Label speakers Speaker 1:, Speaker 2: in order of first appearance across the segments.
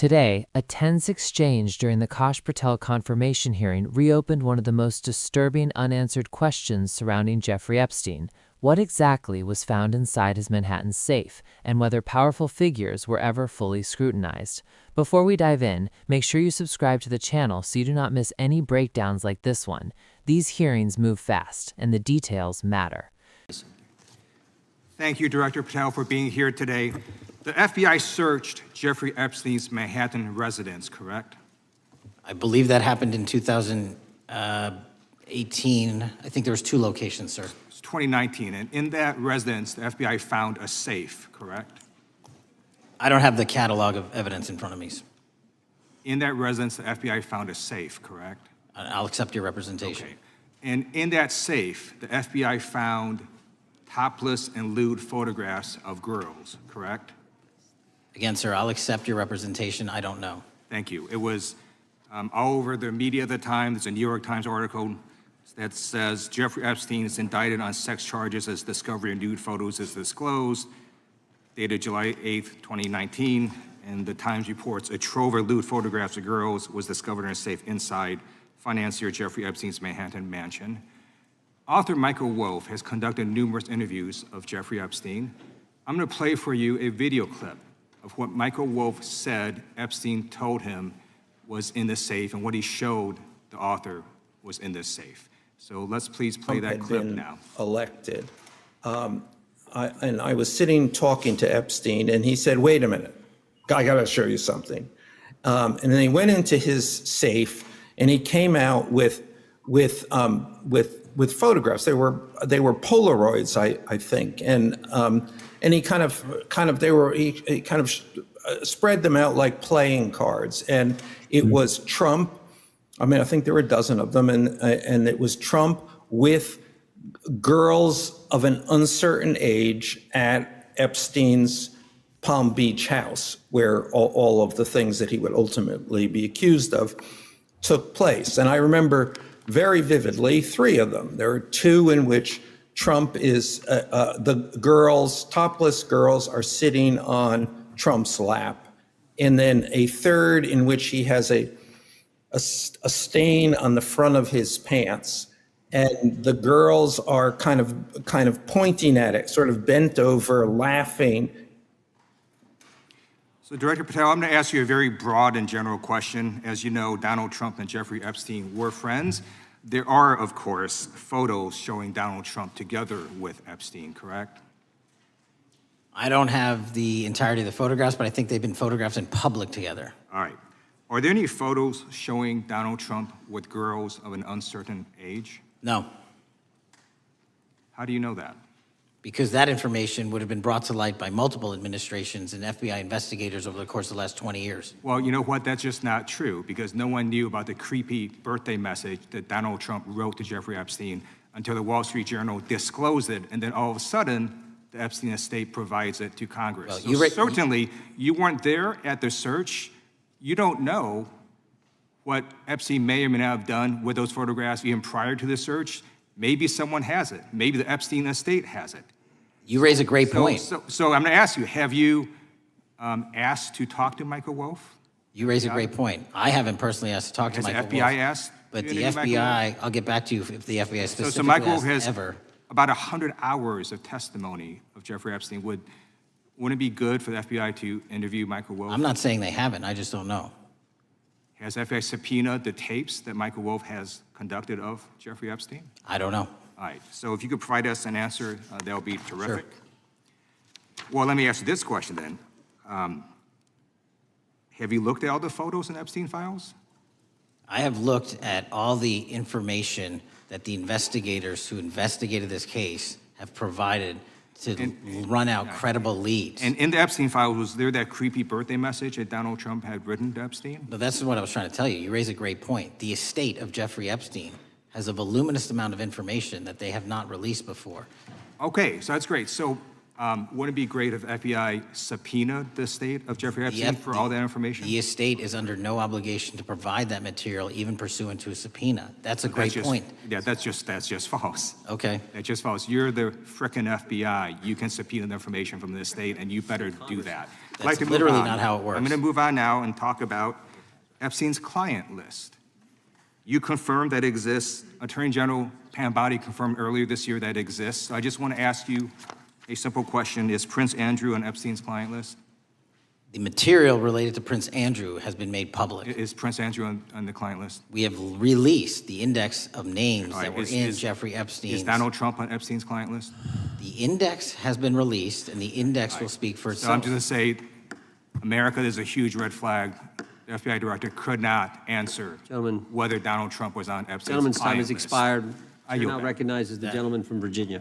Speaker 1: Today, a tense exchange during the Kash Patel confirmation hearing reopened one of the most disturbing unanswered questions surrounding Jeffrey Epstein. What exactly was found inside his Manhattan safe, and whether powerful figures were ever fully scrutinized? Before we dive in, make sure you subscribe to the channel so you do not miss any breakdowns like this one. These hearings move fast, and the details matter.
Speaker 2: Thank you, Director Patel, for being here today. The FBI searched Jeffrey Epstein's Manhattan residence, correct?
Speaker 3: I believe that happened in 2018. I think there was 2 locations, sir.
Speaker 2: It's 2019, and in that residence, the FBI found a safe, correct?
Speaker 3: I don't have the catalog of evidence in front of me.
Speaker 2: In that residence, the FBI found a safe, correct?
Speaker 3: I'll accept your representation.
Speaker 2: Okay. And in that safe, the FBI found topless and lewd photographs of girls, correct?
Speaker 3: Again, sir, I'll accept your representation. I don't know.
Speaker 2: Thank you. It was all over the media at the time. There's a New York Times article that says Jeffrey Epstein is indicted on sex charges as discovery of nude photos is disclosed, dated July 8th, 2019. And the Times reports a trove of lewd photographs of girls was discovered in a safe inside financier Jeffrey Epstein's Manhattan mansion. Author Michael Wolff has conducted numerous interviews of Jeffrey Epstein. I'm going to play for you a video clip of what Michael Wolff said Epstein told him was in the safe and what he showed the author was in this safe. So let's please play that clip now.
Speaker 4: Elected. And I was sitting talking to Epstein, and he said, "Wait a minute, I got to show you something." And then he went into his safe, and he came out with photographs. They were Polaroids, I think, and he kind of spread them out like playing cards, and it was Trump. I mean, I think there were a dozen of them, and it was Trump with girls of an uncertain age at Epstein's Palm Beach house, where all of the things that he would ultimately be accused of took place. And I remember very vividly 3 of them. There are 2 in which Trump is, the girls, topless girls, are sitting on Trump's lap. And then a 3rd in which he has a stain on the front of his pants. And the girls are kind of pointing at it, sort of bent over, laughing.
Speaker 2: So Director Patel, I'm going to ask you a very broad and general question. As you know, Donald Trump and Jeffrey Epstein were friends. There are, of course, photos showing Donald Trump together with Epstein, correct?
Speaker 3: I don't have the entirety of the photographs, but I think they've been photographed in public together.
Speaker 2: All right. Are there any photos showing Donald Trump with girls of an uncertain age?
Speaker 3: No.
Speaker 2: How do you know that?
Speaker 3: Because that information would have been brought to light by multiple administrations and FBI investigators over the course of the last 20 years.
Speaker 2: Well, you know what? That's just not true, because no one knew about the creepy birthday message that Donald Trump wrote to Jeffrey Epstein until the Wall Street Journal disclosed it, and then all of a sudden, the Epstein estate provides it to Congress.
Speaker 3: Well,
Speaker 2: so certainly, you weren't there at the search. You don't know what Epstein may or may not have done with those photographs even prior to the search. Maybe someone has it. Maybe the Epstein estate has it.
Speaker 3: You raise a great point.
Speaker 2: So I'm going to ask you, have you asked to talk to Michael Wolff?
Speaker 3: You raise a great point. I haven't personally asked to talk to Michael Wolff.
Speaker 2: Has the FBI asked?
Speaker 3: But the FBI, I'll get back to you if the FBI specifically
Speaker 2: so Michael
Speaker 3: asked
Speaker 2: has
Speaker 3: ever.
Speaker 2: About 100 hours of testimony of Jeffrey Epstein. Wouldn't it be good for the FBI to interview Michael Wolff?
Speaker 3: I'm not saying they haven't. I just don't know.
Speaker 2: Has FBI subpoenaed the tapes that Michael Wolff has conducted of Jeffrey Epstein?
Speaker 3: I don't know.
Speaker 2: All right. So if you could provide us an answer, that would be terrific.
Speaker 3: Sure.
Speaker 2: Well, let me ask you this question then. Have you looked at all the photos in Epstein files?
Speaker 3: I have looked at all the information that the investigators who investigated this case have provided to run out credible leads.
Speaker 2: And in the Epstein files, was there that creepy birthday message that Donald Trump had written to Epstein?
Speaker 3: No, that's what I was trying to tell you. You raise a great point. The estate of Jeffrey Epstein has a voluminous amount of information that they have not released before.
Speaker 2: Okay, so that's great. So wouldn't it be great if FBI subpoenaed the estate of Jeffrey Epstein for all that information?
Speaker 3: The estate is under no obligation to provide that material, even pursuant to a subpoena. That's a great point.
Speaker 2: Yeah, that's just false.
Speaker 3: Okay.
Speaker 2: That's just false. You're the frickin' FBI. You can subpoena the information from the estate, and you better do that. I'd like to move
Speaker 3: literally
Speaker 2: on.
Speaker 3: not how it works.
Speaker 2: I'm going to move on now and talk about Epstein's client list. You confirmed that it exists. Attorney General Pam Bondi confirmed earlier this year that it exists. So I just want to ask you a simple question. Is Prince Andrew on Epstein's client list?
Speaker 3: The material related to Prince Andrew has been made public.
Speaker 2: Is Prince Andrew on the client list?
Speaker 3: We have released the index of names
Speaker 2: All right,
Speaker 3: that were in Jeffrey Epstein's.
Speaker 2: Is Donald Trump on Epstein's client list?
Speaker 3: The index has been released, and the index will speak for
Speaker 2: So
Speaker 3: itself.
Speaker 2: I'm just going to say, America, there's a huge red flag. The FBI director could not answer
Speaker 5: Gentlemen.
Speaker 2: whether Donald Trump was on Epstein's
Speaker 5: Gentleman's time
Speaker 2: client
Speaker 5: has
Speaker 2: list.
Speaker 5: expired.
Speaker 2: I
Speaker 5: You're
Speaker 2: yield
Speaker 5: now
Speaker 2: back.
Speaker 5: recognized as the gentleman from Virginia.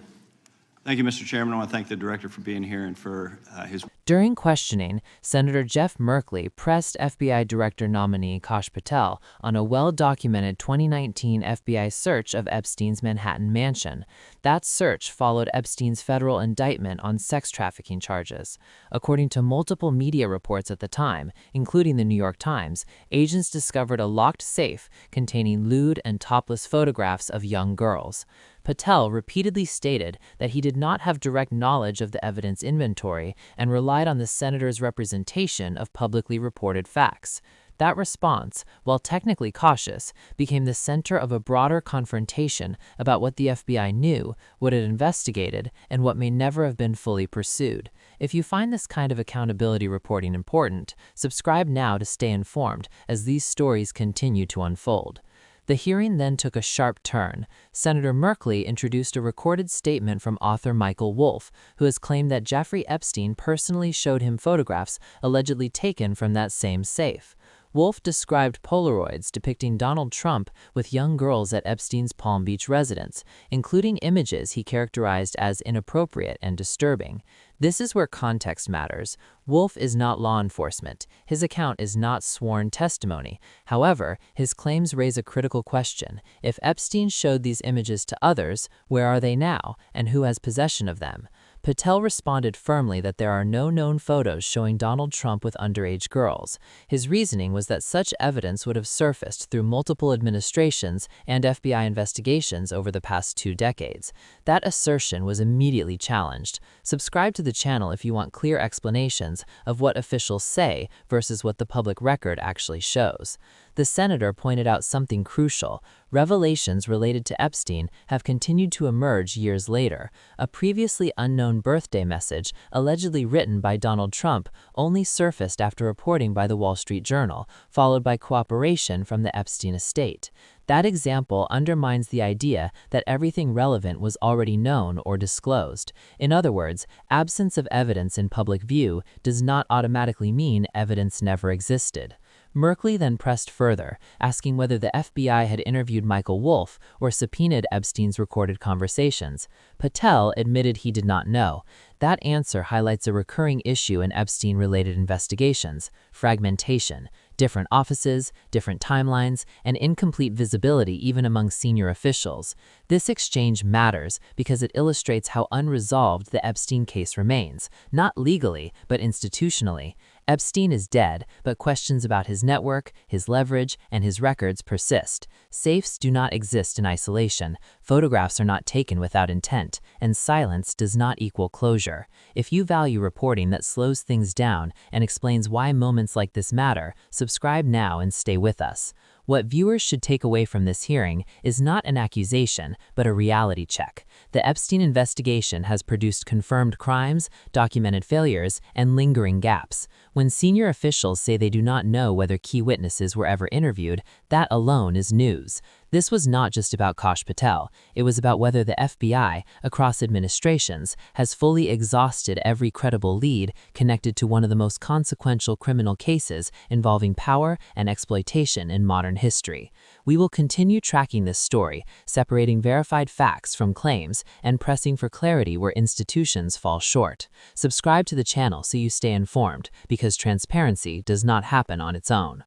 Speaker 6: Thank you, Mr. Chairman. I want to thank the director for being here and for his.
Speaker 1: During questioning, Senator Jeff Merkley pressed FBI Director nominee Kash Patel on a well-documented 2019 FBI search of Epstein's Manhattan mansion. That search followed Epstein's federal indictment on sex trafficking charges. According to multiple media reports at the time, including the New York Times, agents discovered a locked safe containing lewd and topless photographs of young girls. Patel repeatedly stated that he did not have direct knowledge of the evidence inventory and relied on the senator's representation of publicly reported facts. That response, while technically cautious, became the center of a broader confrontation about what the FBI knew, what it investigated, and what may never have been fully pursued. If you find this kind of accountability reporting important, subscribe now to stay informed as these stories continue to unfold. The hearing then took a sharp turn. Senator Merkley introduced a recorded statement from author Michael Wolff, who has claimed that Jeffrey Epstein personally showed him photographs allegedly taken from that same safe. Wolff described Polaroids depicting Donald Trump with young girls at Epstein's Palm Beach residence, including images he characterized as inappropriate and disturbing. This is where context matters. Wolff is not law enforcement. His account is not sworn testimony. However, his claims raise a critical question. If Epstein showed these images to others, where are they now, and who has possession of them? Patel responded firmly that there are no known photos showing Donald Trump with underage girls. His reasoning was that such evidence would have surfaced through multiple administrations and FBI investigations over the past 2 decades. That assertion was immediately challenged. Subscribe to the channel if you want clear explanations of what officials say versus what the public record actually shows. The senator pointed out something crucial. Revelations related to Epstein have continued to emerge years later. A previously unknown birthday message, allegedly written by Donald Trump, only surfaced after reporting by the Wall Street Journal, followed by cooperation from the Epstein estate. That example undermines the idea that everything relevant was already known or disclosed. In other words, absence of evidence in public view does not automatically mean evidence never existed. Merkley then pressed further, asking whether the FBI had interviewed Michael Wolff or subpoenaed Epstein's recorded conversations. Patel admitted he did not know. That answer highlights a recurring issue in Epstein-related investigations: fragmentation, different offices, different timelines, and incomplete visibility even among senior officials. This exchange matters because it illustrates how unresolved the Epstein case remains, not legally, but institutionally. Epstein is dead, but questions about his network, his leverage, and his records persist. Safes do not exist in isolation, photographs are not taken without intent, and silence does not equal closure. If you value reporting that slows things down and explains why moments like this matter, subscribe now and stay with us. What viewers should take away from this hearing is not an accusation, but a reality check. The Epstein investigation has produced confirmed crimes, documented failures, and lingering gaps. When senior officials say they do not know whether key witnesses were ever interviewed, that alone is news. This was not just about Kash Patel. It was about whether the FBI, across administrations, has fully exhausted every credible lead connected to one of the most consequential criminal cases involving power and exploitation in modern history. We will continue tracking this story, separating verified facts from claims, and pressing for clarity where institutions fall short. Subscribe to the channel so you stay informed, because transparency does not happen on its own.